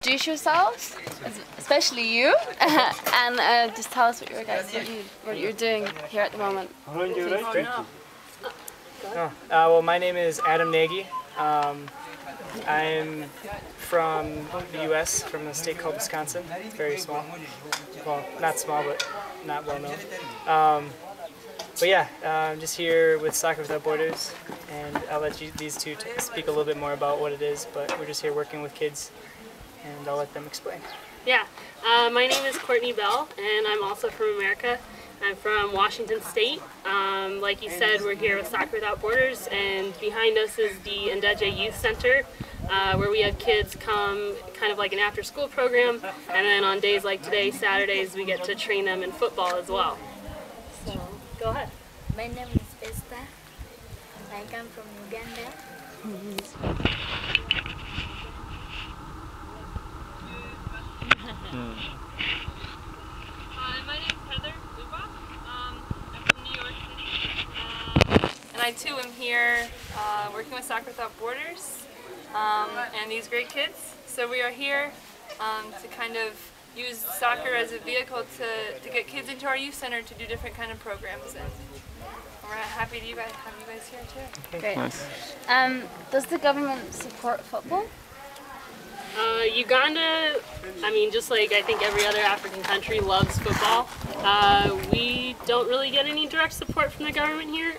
introduce yourselves, especially you, and just tell us what you're doing here at the moment. Well, my name is Adam Nagy. I'm from the U.S., from a state called Wisconsin. Very small. Well, not small, but not well known. But yeah, I'm just here with Soccer Without Borders, and I'll let these two speak a little bit more about what it is, but we're just here working with kids, and I'll let them explain. Yeah, my name is Courtney Bell, and I'm also from America. I'm from Washington State. Like you said, we're here with Soccer Without Borders, and behind us is the Ndeje Youth Center, where we have kids come kind of like an after-school program, and then on days like today, Saturdays, we get to train them in football as well. So, go ahead. My name is Esther. I come from Uganda. My name is Heather Luba. I'm from New York City. And I too am here working with Soccer Without Borders and these great kids. So we are here to kind of use soccer as a vehicle to get kids into our youth center to do different kind of programs. And we're happy to have you guys here too. Great. Nice. Does the government support football? Uganda, I mean, just like I think every other African country, loves football. We don't really get any direct support from the government here.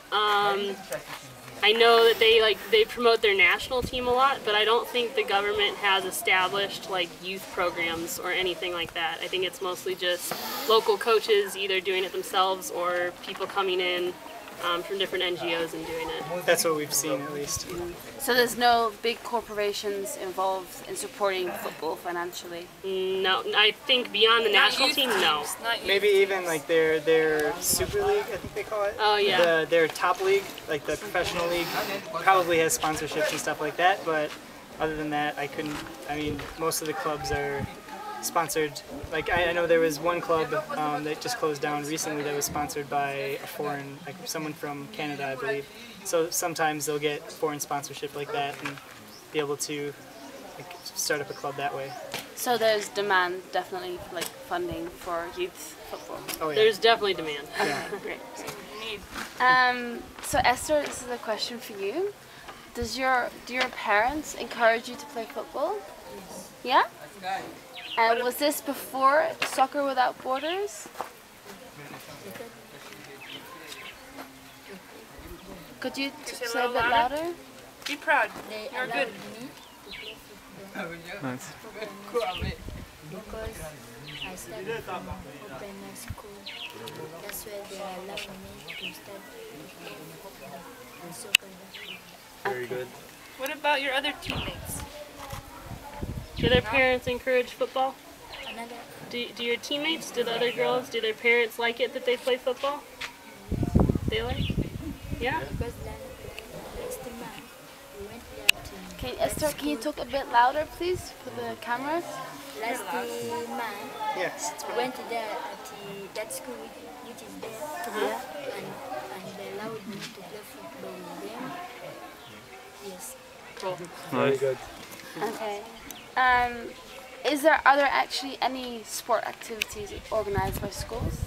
I know that they promote their national team a lot, but I don't think the government has established like youth programs or anything like that. I think it's mostly just local coaches either doing it themselves or people coming in from different NGOs and doing it. That's what we've seen, at least. So there's no big corporations involved in supporting football financially? No, I think beyond the national team, no. Maybe even like their Super League, I think they call it. Oh yeah. Their top league, like the professional league, probably has sponsorships and stuff like that. But other than that, I mean, most of the clubs are sponsored. Like I know there was one club that just closed down recently that was sponsored by a foreign, like someone from Canada, I believe. So sometimes they'll get foreign sponsorship like that and be able to like start up a club that way. So there's demand, definitely, for like funding for youth football. Oh yeah. There's definitely demand. Yeah. Great. So Esther, this is a question for you. Do your parents encourage you to play football? Yes. Yeah? And was this before Soccer Without Borders? Could you say a bit louder? Be proud. You're good. Nice. Because I studied in open school. That's where they allowed me to study soccer. Very good. What about your other teammates? Do their parents encourage football? Another. Do your teammates, do the other girls, do their parents like it that they play football? They like? Yeah? Because last month we went there to. Okay, Esther, can you talk a bit louder, please, for the cameras? Last month Yes. we went there at that school which is there. And they allowed me to play football with them. Yes. Cool. Very good. Okay. Are there actually any sport activities organized by schools?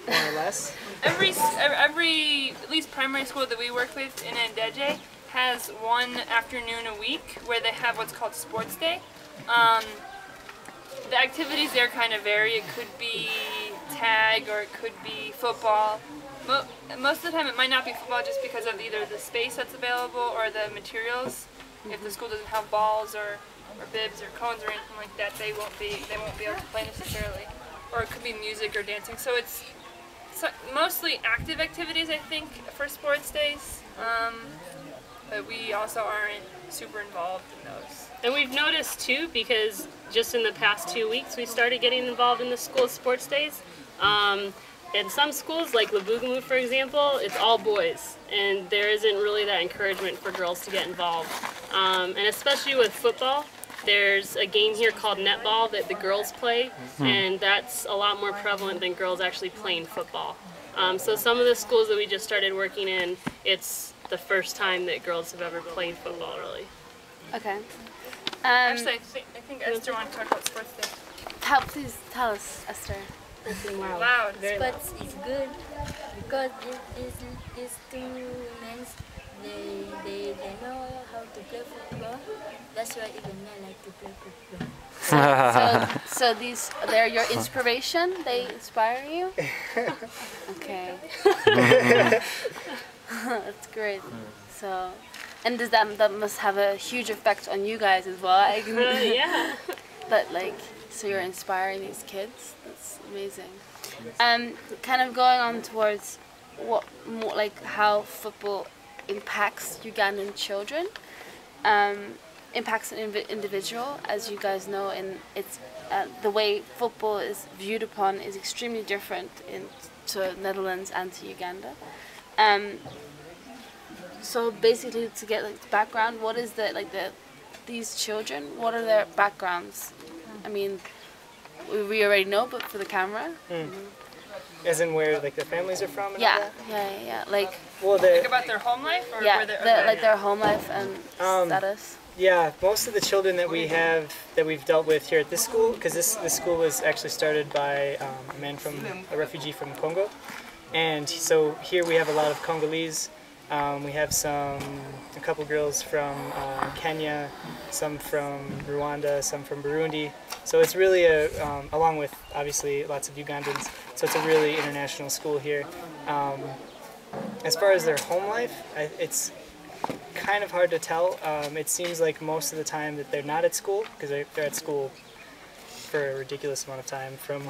More or less. Every at least primary school that we work with in Ndeje has one afternoon a week where they have what's called sports day. The activities there kind of vary. It could be tag or it could be football. Most of the time it might not be football just because of either the space that's available or the materials. If the school doesn't have balls or bibs or cones or anything like that, they won't be able to play necessarily. Or it could be music or dancing. So it's mostly active activities, I think, for sports days. But we also aren't super involved in those. And we've noticed too, because just in the past 2 weeks we started getting involved in the school sports days. In some schools, like Labugamu for example, it's all boys, and there isn't really that encouragement for girls to get involved. And especially with football, there's a game here called netball that the girls play, and that's a lot more prevalent than girls actually playing football. So some of the schools that we just started working in, it's the first time that girls have ever played football, really. Okay. Actually, I think Esther wanted to talk about sports day. Please tell us, Esther. Loud. Sports is good because these two women, they know how to play football. That's why even I like to play football. So they're your inspiration? They inspire you? Okay. That's great. So, and that must have a huge effect on you guys as well. Yeah. But so you're inspiring these kids. That's amazing. Kind of going on towards what more how football impacts Ugandan children. Impacts an individual, as you guys know, and it's the way football is viewed upon is extremely different to Netherlands and to Uganda. So basically, to get the background, what is these children? What are their backgrounds? I mean, we already know, but for the camera. As in where their families are from? And all that? Yeah. Well, About their home life, or yeah, where their home life and status. Yeah, most of the children that we've dealt with here at this school, because this school was actually started by a refugee from Congo, and so here we have a lot of Congolese. We have a couple girls from Kenya, some from Rwanda, some from Burundi. So it's really along with obviously lots of Ugandans. So it's a really international school here. As far as their home life, it's kind of hard to tell. It seems like most of the time that they're not at school, because they're at school for a ridiculous amount of time, from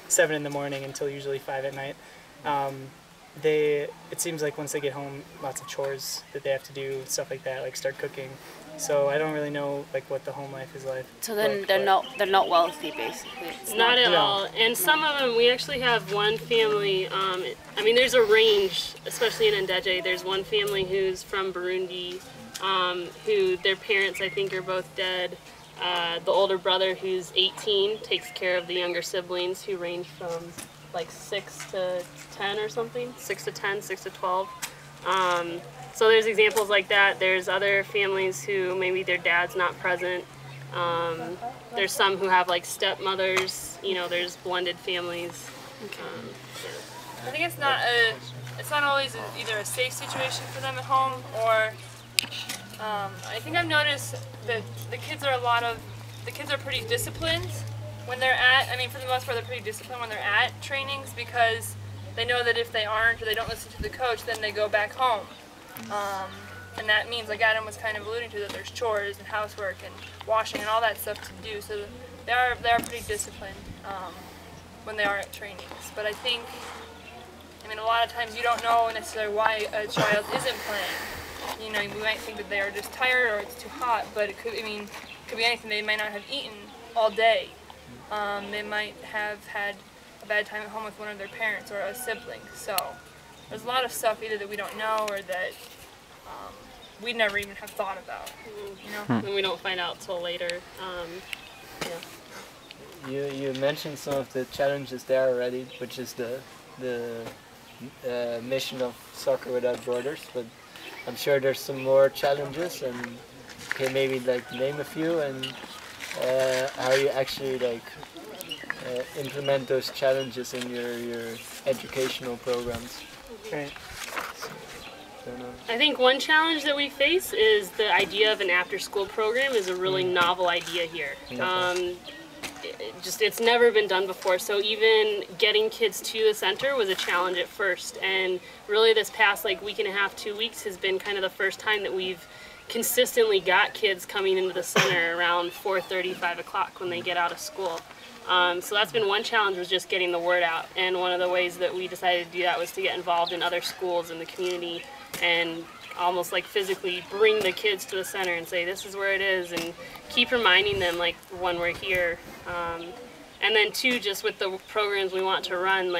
7 in the morning until usually 5 at night. It seems like once they get home, lots of chores that they have to do, stuff like that, start cooking. So I don't really know what the home life is like. So then they're not wealthy, basically. Not at all. And some of them, we actually have one family. I mean, there's a range, especially in Ndeje. There's one family who's from Burundi, who their parents I think are both dead. The older brother, who's 18, takes care of the younger siblings, who range from 6 to 10 or something, 6 to 10, 6 to 12. So there's examples like that. There's other families who maybe their dad's not present. There's some who have stepmothers. There's blended families. I think it's not always either a safe situation for them at home, or I think I've noticed that the kids are pretty disciplined when they're for the most part, they're pretty disciplined when they're at trainings, because they know that if they aren't, or they don't listen to the coach, then they go back home. And that means, like Adam was kind of alluding to, that there's chores and housework and washing and all that stuff to do. So they are pretty disciplined when they are at trainings. But I think, a lot of times you don't know necessarily why a child isn't playing. We might think that they are just tired or it's too hot, but it could be anything. They might not have eaten all day. They might have had a bad time at home with one of their parents or a sibling. So there's a lot of stuff either that we don't know, or that we never even have thought about. And we don't find out till later. You mentioned some of the challenges there already, which is the mission of Soccer Without Borders, but I'm sure there's some more challenges, and can maybe name a few, and how you actually implement those challenges in your educational programs. Right. I think one challenge that we face is the idea of an after-school program is a really novel idea here. It's never been done before, so even getting kids to the center was a challenge at first, and really this past week and a half, 2 weeks has been kind of the first time that we've consistently got kids coming into the center around 4:30, 5 o'clock when they get out of school. So that's been one challenge, was just getting the word out, and one of the ways that we decided to do that was to get involved in other schools in the community and almost physically bring the kids to the center and say this is where it is, and keep reminding them when we're here. And then too, just with the programs we want to run,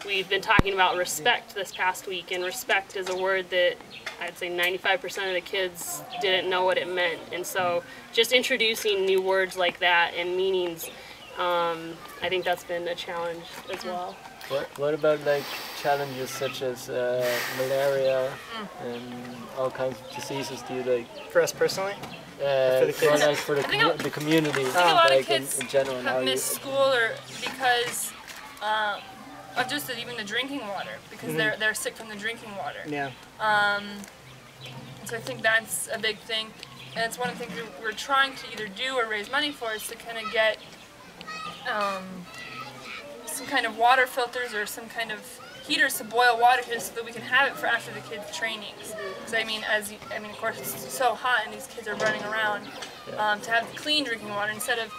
we've been talking about respect this past week, and respect is a word that I'd say 95% of the kids didn't know what it meant, and so just introducing new words like that and meanings, I think that's been a challenge as well. What about challenges such as malaria and all kinds of diseases? Do you For us personally? For the kids. Like for the community, I think a lot like of kids in general. have missed school or because of just even the drinking water, because they're sick from the drinking water. Yeah. So I think that's a big thing, and it's one of the things we're trying to either do or raise money for, is to kind of get some kind of water filters or some kind of heaters to boil water here so that we can have it for after the kids' trainings. Because I mean, of course, it's so hot and these kids are running around. To have clean drinking water instead of